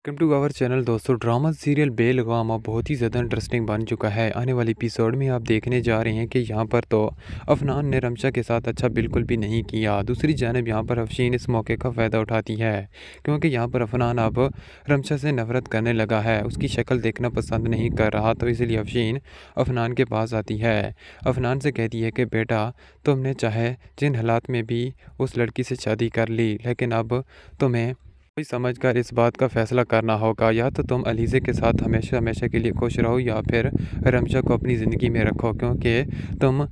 Welcome to our channel दोस्तों। Drama serial बेलगाम बहुत ही ज़्यादा इंटरेस्टिंग बन चुका है। आने वाले एपिसोड में आप देखने जा रहे हैं कि यहाँ पर तो अफनान ने रमशा के साथ अच्छा बिल्कुल भी नहीं किया। दूसरी जानब यहाँ पर अफशीन इस मौके का फ़ायदा उठाती है, क्योंकि यहाँ पर अफनान अब रमशा से नफ़रत करने लगा है, उसकी शक्ल देखना पसंद नहीं कर रहा। तो इसलिए अफशीन अफनान के पास आती है, अफनान से कहती है कि बेटा, तुमने चाहे जिन हालात में भी उस लड़की से शादी कर ली, लेकिन अब तुम्हें कोई समझकर इस बात का फैसला करना होगा। या तो तुम अलीज़े के साथ हमेशा हमेशा के लिए खुश रहो, या फिर रमशा को अपनी ज़िंदगी में रखो, क्योंकि तुम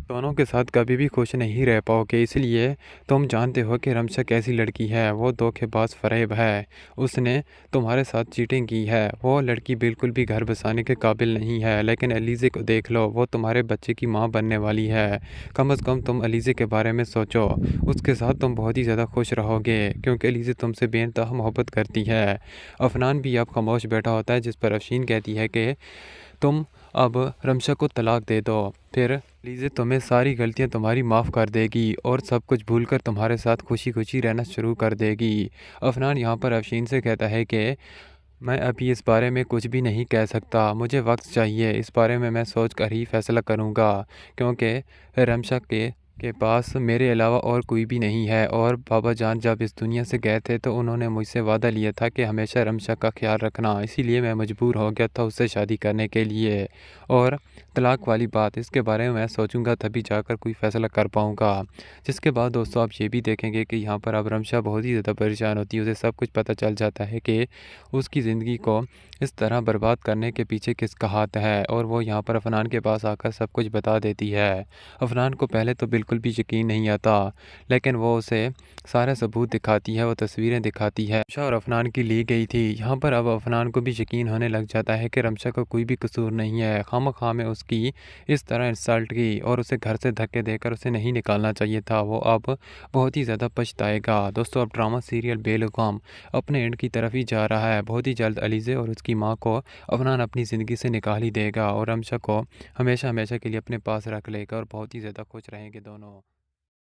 दोनों के साथ कभी भी खुश नहीं रह पाओगे। इसलिए तुम जानते हो कि रमशा कैसी लड़की है, वो धोखेबाज फरेब है, उसने तुम्हारे साथ चीटिंग की है। वो लड़की बिल्कुल भी घर बसाने के काबिल नहीं है। लेकिन अलीज़े को देख लो, वो तुम्हारे बच्चे की माँ बनने वाली है। कम से कम तुम अलीज़े के बारे में सोचो, उसके साथ तुम बहुत ही ज़्यादा खुश रहोगे, क्योंकि अलीज़े तुमसे बेइंतहा मोहब्बत करती है। अफनान भी अब खामोश बैठा होता है, जिस पर अफशीन कहती है कि तुम अब रमशा को तलाक दे दो, फिर लीज़े तुम्हें सारी गलतियां तुम्हारी माफ़ कर देगी और सब कुछ भूलकर तुम्हारे साथ खुशी खुशी रहना शुरू कर देगी। अफनान यहाँ पर अफशीन से कहता है कि मैं अभी इस बारे में कुछ भी नहीं कह सकता, मुझे वक्त चाहिए, इस बारे में मैं सोच कर ही फैसला करूँगा, क्योंकि रमशा के पास मेरे अलावा और कोई भी नहीं है। और बाबा जान जब इस दुनिया से गए थे तो उन्होंने मुझसे वादा लिया था कि हमेशा रमशा का ख्याल रखना, इसीलिए मैं मजबूर हो गया था उससे शादी करने के लिए। और तलाक वाली बात, इसके बारे में मैं सोचूंगा तभी जाकर कोई फ़ैसला कर पाऊंगा। जिसके बाद दोस्तों आप ये भी देखेंगे कि यहाँ पर अब रमशा बहुत ही ज़्यादा परेशान होती है। उसे सब कुछ पता चल जाता है कि उसकी ज़िंदगी को इस तरह बर्बाद करने के पीछे किसका हाथ है, और वो यहाँ पर अफनान के पास आकर सब कुछ बता देती है। अफनान को पहले तो बिल्कुल भी यकीन नहीं आता, लेकिन वो उसे सारे सबूत दिखाती है, वो तस्वीरें दिखाती है रमशा और अफनान की ली गई थी। यहाँ पर अब अफनान को भी यकीन होने लग जाता है कि रमशा का कोई भी कसूर नहीं है। खामखा में उसकी इस तरह इंसल्ट की और उसे घर से धक्के देकर उसे नहीं निकालना चाहिए था। वो अब बहुत ही ज़्यादा पछताएगा। दोस्तों अब ड्रामा सीरियल बेलगाम अपने एंड की तरफ ही जा रहा है। बहुत ही जल्द अलीज़े और उसकी माँ को अफनान अपनी ज़िंदगी से निकाल ही देगा और रमशा को हमेशा हमेशा के लिए अपने पास रख लेगा और बहुत ही ज़्यादा खुश रहेंगे दोनों।